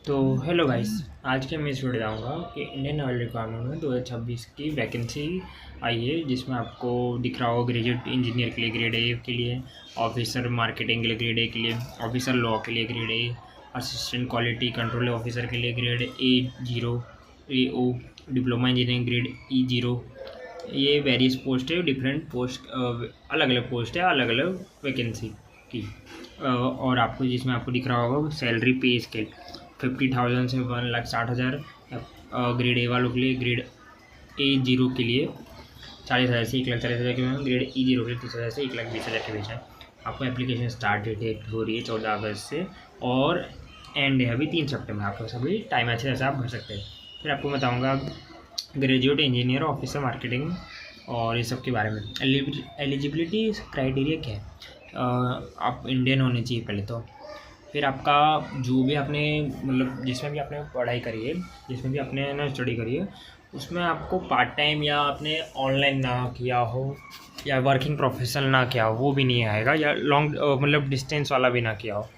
तो hello guys, आज के मैं इस वीडियो बताऊँगा कि इंडियन ऑयल रिक्वायरमेंट में 2026 की वैकेंसी आई है, जिसमें आपको दिख रहा होगा ग्रेजुएट इंजीनियर के लिए ग्रेड ए के लिए, ऑफिसर मार्केटिंग के लिए ग्रेड ए के लिए, ऑफिसर लॉ के लिए grade A, assistant quality control officer के लिए grade A0 diploma engineering grade E0। ये वेरियस पोस्ट है, डिफरेंट पोस्ट, अलग अलग पोस्ट है, अलग अलग वैकेंसी की। और आपको जिसमें आपको दिख रहा होगा सैलरी पे स्केल 50,000 से 1,60,000 ग्रेड ए वालों के लिए, ग्रेड A0 के लिए 40,000 से 1,40,000 के बीच, ग्रेड E0 के लिए 30,000 से 1,20,000 के बीच है। आपको एप्लीकेशन स्टार्ट डेट हो रही है 14 अगस्त से, और एंड है अभी 3 सितंबर। आपको सभी टाइम अच्छे से आप भर सकते हैं। फिर आपको बताऊँगा ग्रेजुएट इंजीनियर, ऑफिसर मार्केटिंग और ये सब के बारे में। एलिजिबिलिटी क्राइटेरिया क्या है? आप इंडियन होने चाहिए पहले तो। फिर आपका जो भी आपने मतलब जिसमें भी आपने पढ़ाई करी है, जिसमें भी आपने ना स्टडी करी है, उसमें आपको पार्ट टाइम या आपने ऑनलाइन ना किया हो या वर्किंग प्रोफेशनल ना किया हो, वो भी नहीं आएगा। या लॉन्ग मतलब डिस्टेंस वाला भी ना किया हो,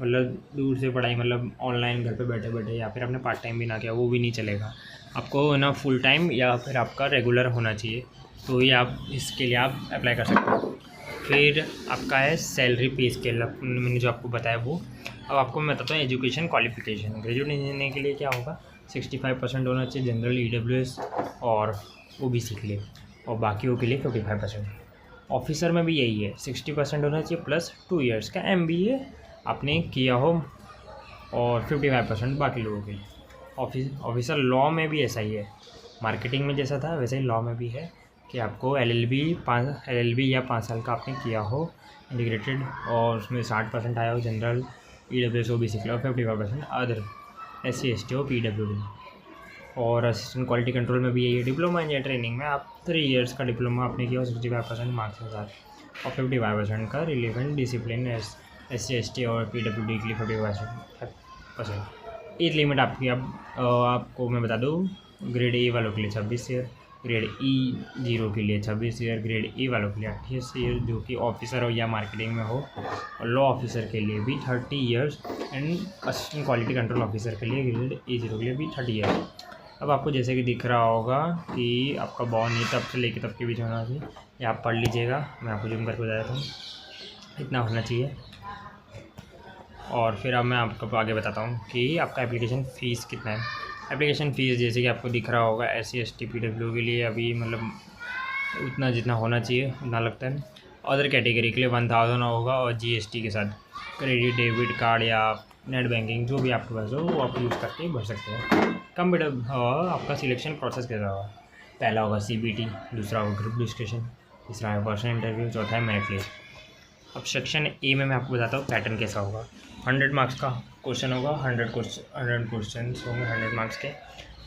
मतलब दूर से पढ़ाई, मतलब ऑनलाइन घर पे बैठे बैठे, या फिर आपने पार्ट टाइम भी ना किया, वो भी नहीं चलेगा। आपको ना फुल टाइम या फिर आपका रेगुलर होना चाहिए, तो ये आप इसके लिए आप अप्लाई कर सकते हो। फिर आपका है सैलरी पे स्केल, मैंने जो आपको बताया वो। अब आपको मैं बताता हूँ एजुकेशन क्वालिफिकेशन। ग्रेजुएट इंजीनियरिंग के लिए क्या होगा, 65% होना चाहिए जनरल EWS और OBC के लिए, और बाकियों के लिए 55%। ऑफिसर में भी यही है, 60% होना चाहिए प्लस 2 इयर्स का MBA आपने किया हो, और 55% बाकी लोगों के लिए। ऑफिसर लॉ में भी ऐसा ही है, मार्केटिंग में जैसा था वैसे ही लॉ में भी है कि आपको LLB या 5 साल का आपने किया हो इंटीग्रेटेड, और उसमें 60% आया हो जनरल EWS OBC के लिए, और 55% अदर SC ST और PWD। और असिस्टेंट क्वालिटी कंट्रोल में भी यही है। डिप्लोमा इंजीनियर ट्रेनिंग में आप 3 इयर्स का डिप्लोमा आपने किया हो 65% मार्क्स के साथ, और 55% का रिलेवेंट डिसिप्लिन SC ST और PWD के लिए 55%। एज लिमिट आपकी आपको मैं बता दूँ, ग्रेड ए वालों के लिए 26 ईयर, ग्रेड E0 के लिए 26 ईयर, ग्रेड ए वालों के लिए 28 ईयर जो कि ऑफिसर हो या मार्केटिंग में हो, और लॉ ऑफिसर के लिए भी 30 years, and assistant quality control officer के लिए ग्रेड E0 के लिए भी 30 ईयर्स। अब आपको जैसे कि दिख रहा होगा कि आपका बॉन्ड ये तब से लेके तब के बीच होना चाहिए, या आप पढ़ लीजिएगा, मैं आपको जूम करके बता देता हूँ, इतना होना चाहिए। और फिर अब मैं आपको आगे बताता हूँ कि आपका एप्लीकेशन फ़ीस कितना है। एप्लीकेशन फ़ीस जैसे कि आपको दिख रहा होगा SC ST PW के लिए अभी मतलब उतना जितना होना चाहिए उतना लगता है। अदर कैटेगरी के लिए 1000 होगा, और GST के साथ क्रेडिट डेबिट कार्ड या नेट बैंकिंग जो भी आपके पास हो वो आप यूज़ करके भर सकते हैं। कंप्यूटर आपका सिलेक्शन प्रोसेस कैसा होगा, पहला होगा CBT, दूसरा होगा ग्रुप डिस्कशन, तीसरा है पर्सनल इंटरव्यू, चौथा है मेरिट लिस्ट। अब सेक्शन ए में मैं आपको बताता हूँ पैटर्न कैसा होगा। 100 मार्क्स का क्वेश्चन होगा, 100 क्वेश्चन होंगे 100 मार्क्स के।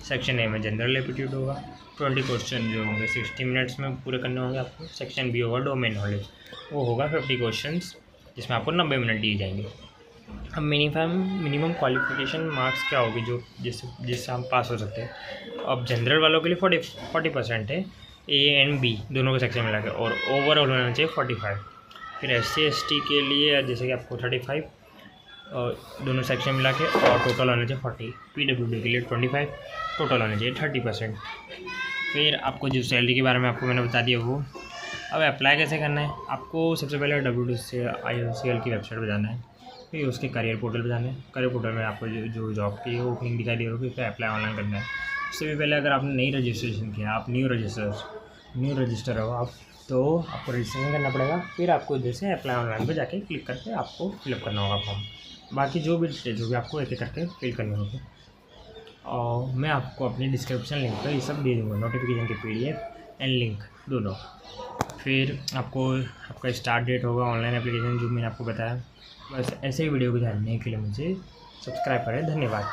सेक्शन ए में जनरल एप्टीट्यूड होगा, 20 क्वेश्चन जो होंगे 60 मिनट्स में पूरे करने होंगे आपको। सेक्शन बी होगा डोमेन नॉलेज, वो होगा 50 क्वेश्चन जिसमें आपको 90 मिनट दिए जाएंगे। अब मिनिमम क्वालिफिकेशन मार्क्स क्या होगी जो जिससे हम पास हो सकते हैं। अब जनरल वालों के लिए 40% है, A एंड B दोनों के सेक्शन मिला के, और ओवरऑल होना चाहिए 45। फिर SC ST के लिए जैसे कि आपको 35 और दोनों सेक्शन मिला के, और टोटल होना चाहिए 40। PWD के लिए 25, टोटल होना चाहिए 30%। फिर आपको जो सैलरी के बारे में आपको मैंने बता दिया वो। अब अप्लाई कैसे करना है, आपको सबसे पहले WCL की वेबसाइट पर जाना है, फिर उसके करियर पोर्टल पर जाना है। करियर पोर्टल में आपको जो जॉब की ओपनिंग दिखाई दे रही होगी, फिर अप्लाई ऑनलाइन करना है। उससे भी पहले अगर आपने नई रजिस्ट्रेशन किया, आप न्यू रजिस्टर हो आप, तो आपको रजिस्ट्रेशन करना पड़ेगा। फिर आपको इधर से अप्लाई ऑनलाइन पर जाके क्लिक करके आपको फिलअप करना होगा फॉर्म। बाकी जो भी डिटेल्स होगी आपको एक एक करके फिल करनी होगी, और मैं आपको अपनी डिस्क्रिप्शन लिंक पर ये सब दे दूँगा, नोटिफिकेशन की PDF एंड लिंक दोनों। फिर आपका स्टार्ट डेट होगा ऑनलाइन एप्लीकेशन जो मैंने आपको बताया। बस ऐसे ही वीडियो को जानने के लिए मुझे सब्सक्राइब करें। धन्यवाद।